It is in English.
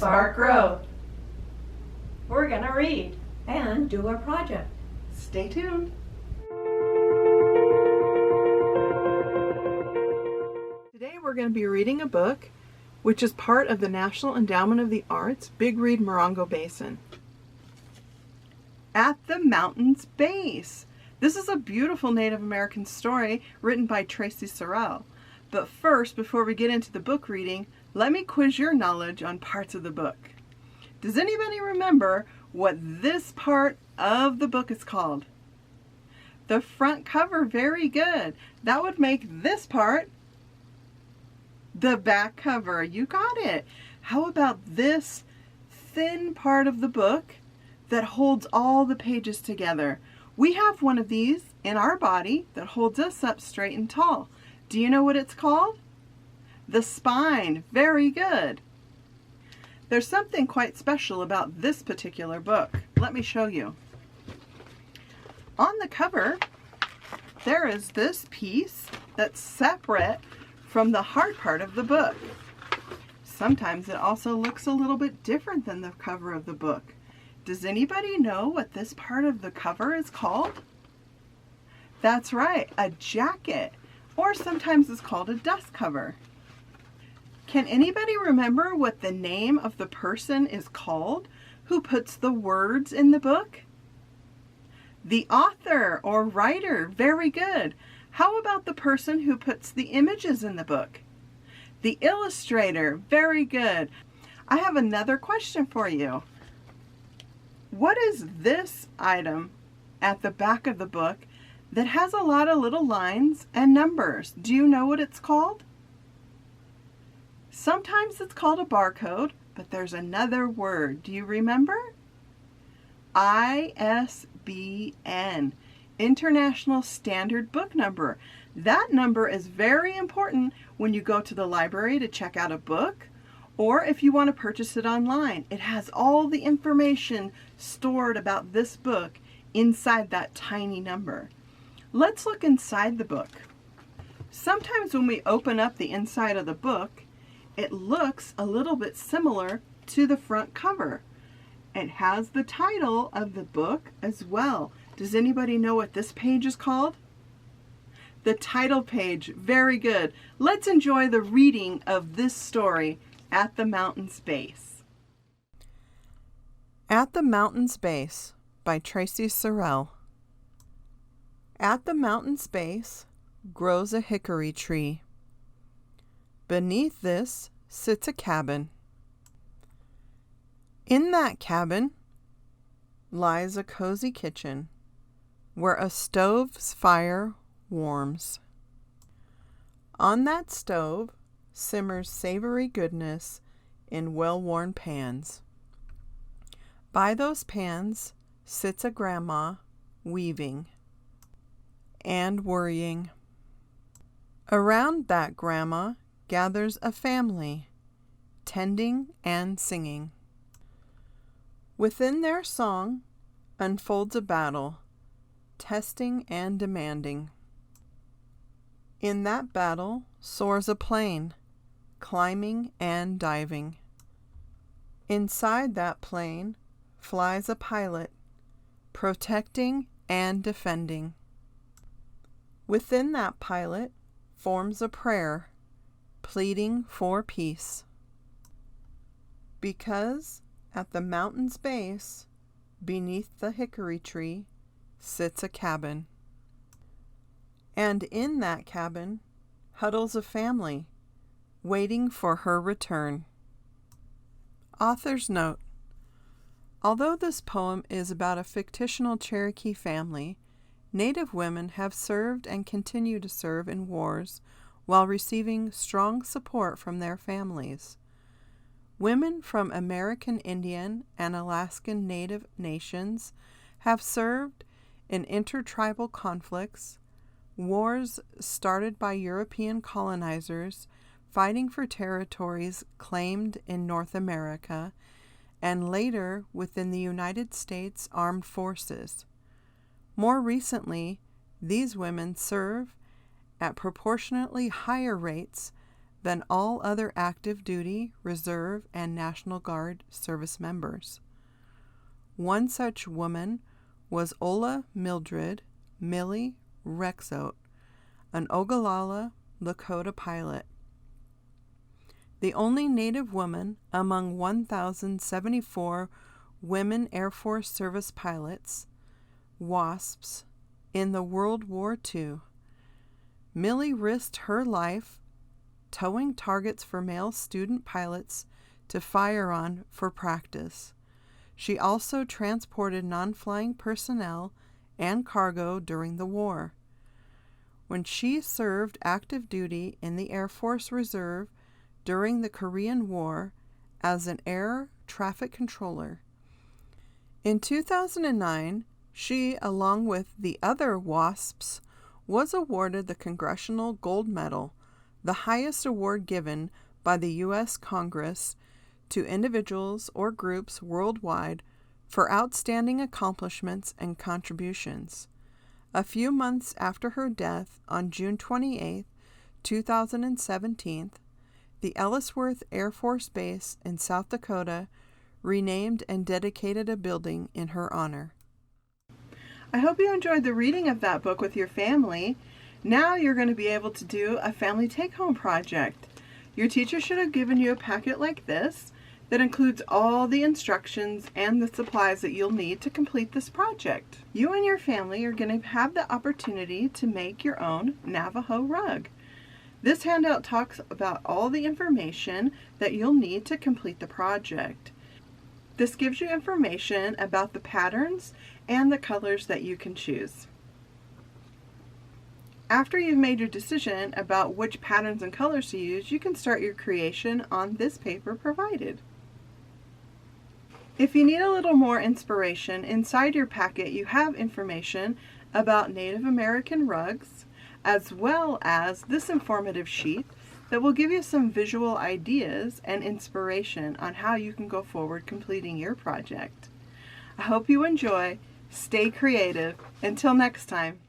spark growth. We're going to read And do a project. Stay tuned. Today we're going to be reading a book which is part of the National Endowment of the Arts Big Read Morongo Basin. At the Mountain's Base. This is a beautiful Native American story written by Traci Sorrell. But first, before we get into the book reading, let me quiz your knowledge on parts of the book. Does anybody remember what this part of the book is called? The front cover. Very good. That would make this part the back cover. You got it. How about this thin part of the book that holds all the pages together? We have one of these in our body that holds us up straight and tall. Do you know what it's called? The spine. Very good. There's something quite special about this particular book. Let me show you. On the cover, there is this piece that's separate from the hard part of the book. Sometimes it also looks a little bit different than the cover of the book. Does anybody know what this part of the cover is called? That's right, a jacket, or sometimes it's called a dust cover. Can anybody remember what the name of the person is called who puts the words in the book? The author or writer. Very good. How about the person who puts the images in the book? The illustrator. Very good. I have another question for you. What is this item at the back of the book that has a lot of little lines and numbers? Do you know what it's called? Sometimes it's called a barcode, but there's another word. Do you remember? ISBN, International Standard Book Number. That number is very important when you go to the library to check out a book, or if you want to purchase it online. It has all the information stored about this book inside that tiny number. Let's look inside the book. Sometimes when we open up the inside of the book, it looks a little bit similar to the front cover. It has the title of the book as well. Does anybody know what this page is called? The title page. Very good. Let's enjoy the reading of this story, At the Mountain's Base. At the Mountain's Base by Traci Sorrell. At the mountain's base grows a hickory tree. Beneath this sits a cabin. In that cabin lies a cozy kitchen where a stove's fire warms. On that stove simmers savory goodness in well-worn pans. By those pans sits a grandma weaving and worrying. Around that grandma gathers a family, tending and singing. Within their song unfolds a battle, testing and demanding. In that battle soars a plane, climbing and diving. Inside that plane flies a pilot, protecting and defending. Within that pilot forms a prayer, pleading for peace. Because at the mountain's base, beneath the hickory tree, sits a cabin. And in that cabin huddles a family, waiting for her return. Author's note: although this poem is about a fictional Cherokee family, Native women have served and continue to serve in wars while receiving strong support from their families. Women from American Indian and Alaskan Native nations have served in intertribal conflicts, wars started by European colonizers fighting for territories claimed in North America, and later within the United States Armed Forces. More recently, these women serve at proportionately higher rates than all other active duty, reserve, and National Guard service members. One such woman was Ola Mildred, Millie Rexroat, an Ogallala Lakota pilot. The only Native woman among 1,074 women Air Force service pilots, WASPs, in the World War II. Millie risked her life towing targets for male student pilots to fire on for practice. She also transported non-flying personnel and cargo during the war. When she served active duty in the Air Force Reserve during the Korean War as an air traffic controller. In 2009, she, along with the other WASPs, was awarded the Congressional Gold Medal, the highest award given by the U.S. Congress to individuals or groups worldwide for outstanding accomplishments and contributions. A few months after her death on June 28, 2017, the Ellsworth Air Force Base in South Dakota renamed and dedicated a building in her honor. I hope you enjoyed the reading of that book with your family. Now you're going to be able to do a family take-home project. Your teacher should have given you a packet like this that includes all the instructions and the supplies that you'll need to complete this project. You and your family are going to have the opportunity to make your own Navajo rug. This handout talks about all the information that you'll need to complete the project. This gives you information about the patterns and the colors that you can choose. After you've made your decision about which patterns and colors to use, you can start your creation on this paper provided. If you need a little more inspiration, inside your packet you have information about Native American rugs, as well as this informative sheet that will give you some visual ideas and inspiration on how you can go forward completing your project. I hope you enjoy. Stay creative. Until next time.